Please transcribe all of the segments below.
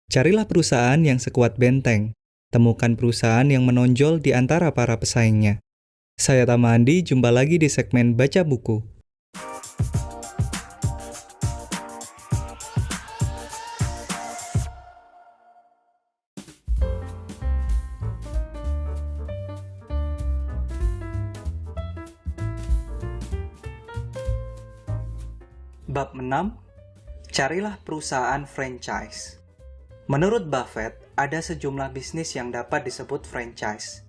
Carilah perusahaan yang sekuat benteng. Temukan perusahaan yang menonjol di antara para pesaingnya. Saya Tama Andi, jumpa lagi di segmen Baca Buku. Bab 6. Carilah perusahaan franchise. Menurut Buffett, ada sejumlah bisnis yang dapat disebut franchise.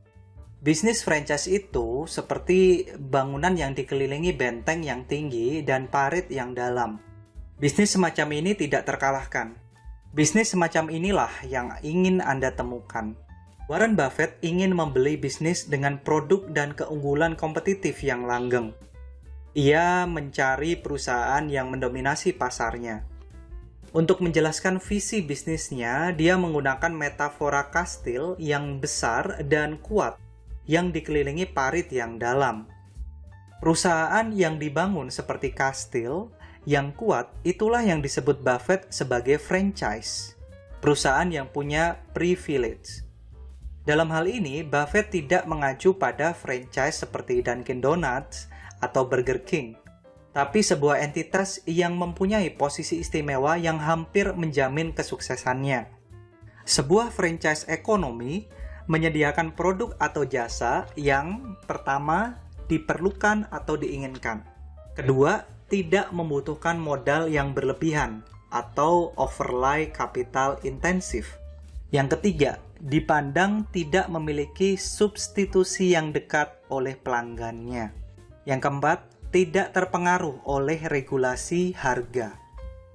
Bisnis franchise itu seperti bangunan yang dikelilingi benteng yang tinggi dan parit yang dalam. Bisnis semacam ini tidak terkalahkan. Bisnis semacam inilah yang ingin Anda temukan. Warren Buffett ingin membeli bisnis dengan produk dan keunggulan kompetitif yang langgeng. Ia mencari perusahaan yang mendominasi pasarnya. Untuk menjelaskan visi bisnisnya, dia menggunakan metafora kastil yang besar dan kuat yang dikelilingi parit yang dalam. Perusahaan yang dibangun seperti kastil yang kuat, itulah yang disebut Buffett sebagai franchise. Perusahaan yang punya privilege. Dalam hal ini, Buffett tidak mengacu pada franchise seperti Dunkin' Donuts atau Burger King, tapi sebuah entitas yang mempunyai posisi istimewa yang hampir menjamin kesuksesannya. Sebuah franchise ekonomi menyediakan produk atau jasa yang pertama diperlukan atau diinginkan. Kedua, tidak membutuhkan modal yang berlebihan atau overlay capital intensif. Yang ketiga, dipandang tidak memiliki substitusi yang dekat oleh pelanggannya. Yang keempat, tidak terpengaruh oleh regulasi harga.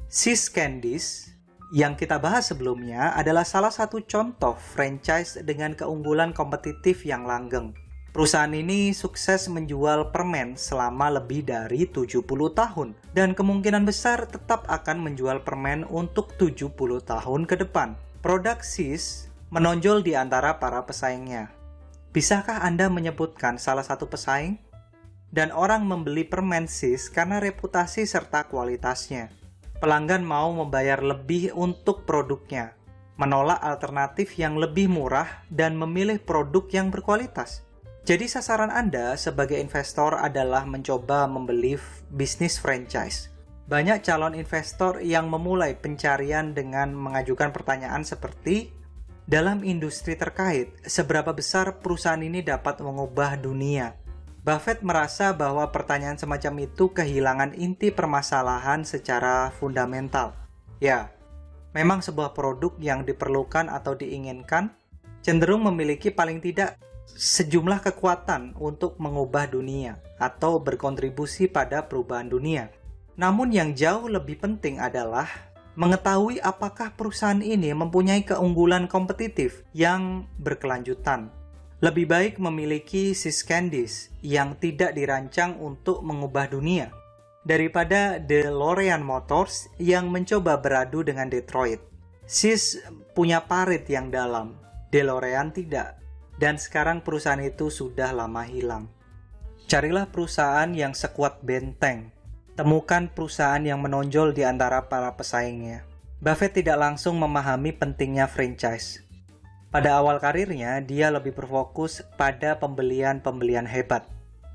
See's Candies yang kita bahas sebelumnya adalah salah satu contoh franchise dengan keunggulan kompetitif yang langgeng. Perusahaan ini sukses menjual permen selama lebih dari 70 tahun dan kemungkinan besar tetap akan menjual permen untuk 70 tahun ke depan. Produk See's menonjol di antara para pesaingnya. Bisakah Anda menyebutkan salah satu pesaing? Dan orang membeli permen See's karena reputasi serta kualitasnya. Pelanggan mau membayar lebih untuk produknya, menolak alternatif yang lebih murah, dan memilih produk yang berkualitas. Jadi sasaran Anda sebagai investor adalah mencoba membeli bisnis franchise. Banyak calon investor yang memulai pencarian dengan mengajukan pertanyaan seperti, dalam industri terkait, seberapa besar perusahaan ini dapat mengubah dunia? Buffett merasa bahwa pertanyaan semacam itu kehilangan inti permasalahan secara fundamental. Ya, memang sebuah produk yang diperlukan atau diinginkan cenderung memiliki paling tidak sejumlah kekuatan untuk mengubah dunia atau berkontribusi pada perubahan dunia. Namun yang jauh lebih penting adalah mengetahui apakah perusahaan ini mempunyai keunggulan kompetitif yang berkelanjutan. Lebih baik memiliki See's Candies yang tidak dirancang untuk mengubah dunia daripada DeLorean Motors yang mencoba beradu dengan Detroit. See's punya parit yang dalam, DeLorean tidak, dan sekarang perusahaan itu sudah lama hilang. Carilah perusahaan yang sekuat benteng. Temukan perusahaan yang menonjol di antara para pesaingnya. Buffett tidak langsung memahami pentingnya franchise. Pada awal karirnya, dia lebih berfokus pada pembelian-pembelian hebat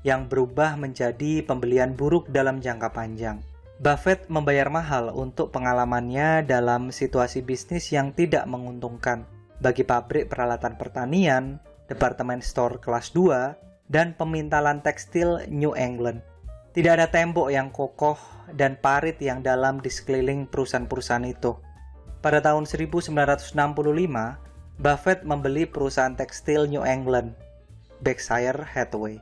yang berubah menjadi pembelian buruk dalam jangka panjang. Buffett membayar mahal untuk pengalamannya dalam situasi bisnis yang tidak menguntungkan bagi pabrik peralatan pertanian, departemen store kelas 2, dan pemintalan tekstil New England. Tidak ada tembok yang kokoh dan parit yang dalam di sekeliling perusahaan-perusahaan itu. Pada tahun 1965, Buffett membeli perusahaan tekstil New England, Berkshire Hathaway.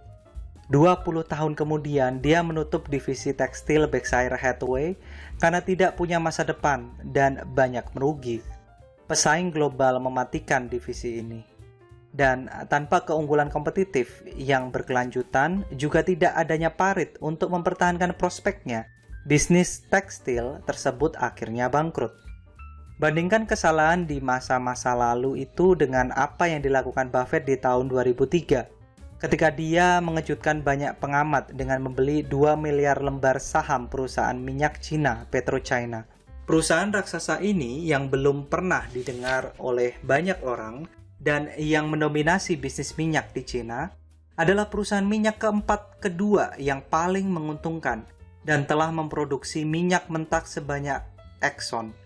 20 tahun kemudian, dia menutup divisi tekstil Berkshire Hathaway karena tidak punya masa depan dan banyak merugi. Pesaing global mematikan divisi ini. Dan tanpa keunggulan kompetitif yang berkelanjutan, juga tidak adanya parit untuk mempertahankan prospeknya, bisnis tekstil tersebut akhirnya bangkrut. Bandingkan kesalahan di masa-masa lalu itu dengan apa yang dilakukan Buffett di tahun 2003, ketika dia mengejutkan banyak pengamat dengan membeli 2 miliar lembar saham perusahaan minyak Cina, PetroChina. Perusahaan raksasa ini yang belum pernah didengar oleh banyak orang dan yang mendominasi bisnis minyak di Cina adalah perusahaan minyak keempat kedua yang paling menguntungkan dan telah memproduksi minyak mentah sebanyak Exxon.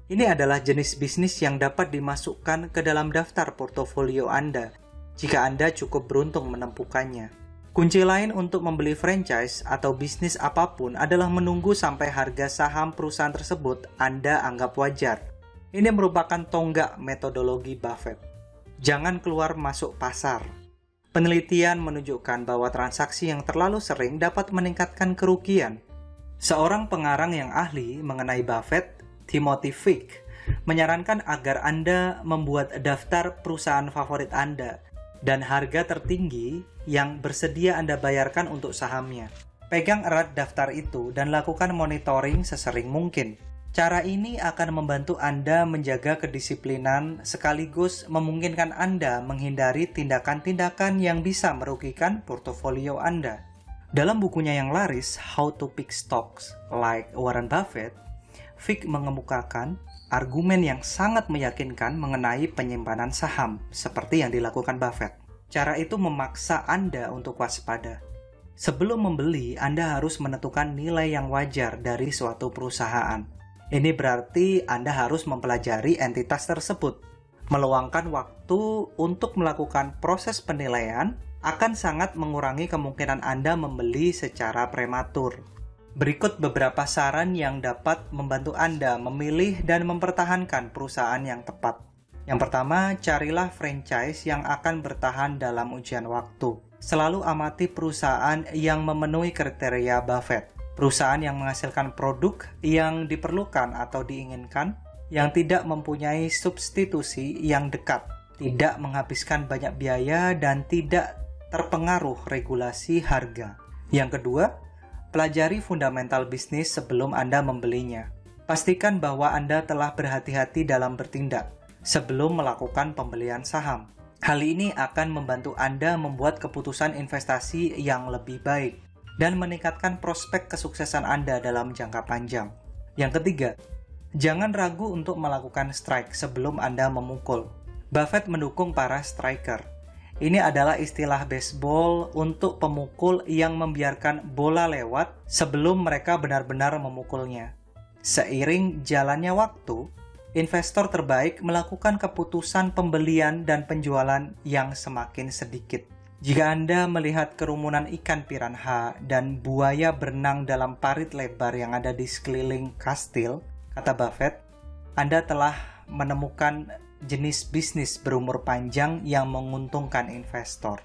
Ini adalah jenis bisnis yang dapat dimasukkan ke dalam daftar portofolio Anda jika Anda cukup beruntung menemukannya. Kunci lain untuk membeli franchise atau bisnis apapun adalah menunggu sampai harga saham perusahaan tersebut Anda anggap wajar. Ini merupakan tonggak metodologi Buffett. Jangan keluar masuk pasar. Penelitian menunjukkan bahwa transaksi yang terlalu sering dapat meningkatkan kerugian. Seorang pengarang yang ahli mengenai Buffett, Timothy Fick, menyarankan agar Anda membuat daftar perusahaan favorit Anda dan harga tertinggi yang bersedia Anda bayarkan untuk sahamnya. Pegang erat daftar itu dan lakukan monitoring sesering mungkin. Cara ini akan membantu Anda menjaga kedisiplinan sekaligus memungkinkan Anda menghindari tindakan-tindakan yang bisa merugikan portofolio Anda. Dalam bukunya yang laris, How to Pick Stocks Like Warren Buffett, Fick mengemukakan argumen yang sangat meyakinkan mengenai penyimpanan saham, seperti yang dilakukan Buffett. Cara itu memaksa Anda untuk waspada. Sebelum membeli, Anda harus menentukan nilai yang wajar dari suatu perusahaan. Ini berarti Anda harus mempelajari entitas tersebut. Meluangkan waktu untuk melakukan proses penilaian akan sangat mengurangi kemungkinan Anda membeli secara prematur. Berikut beberapa saran yang dapat membantu Anda memilih dan mempertahankan perusahaan yang tepat. Yang pertama, carilah franchise yang akan bertahan dalam ujian waktu. Selalu amati perusahaan yang memenuhi kriteria Buffett. Perusahaan yang menghasilkan produk yang diperlukan atau diinginkan, yang tidak mempunyai substitusi yang dekat, tidak menghabiskan banyak biaya, dan tidak terpengaruh regulasi harga. Yang kedua, pelajari fundamental bisnis sebelum Anda membelinya. Pastikan bahwa Anda telah berhati-hati dalam bertindak sebelum melakukan pembelian saham. Hal ini akan membantu Anda membuat keputusan investasi yang lebih baik dan meningkatkan prospek kesuksesan Anda dalam jangka panjang. Yang ketiga, jangan ragu untuk melakukan strike sebelum Anda memukul. Buffett mendukung para striker. Ini adalah istilah baseball untuk pemukul yang membiarkan bola lewat sebelum mereka benar-benar memukulnya. Seiring jalannya waktu, investor terbaik melakukan keputusan pembelian dan penjualan yang semakin sedikit. Jika Anda melihat kerumunan ikan piranha dan buaya berenang dalam parit lebar yang ada di sekeliling kastil, kata Buffett, Anda telah menemukan jenis bisnis berumur panjang yang menguntungkan investor.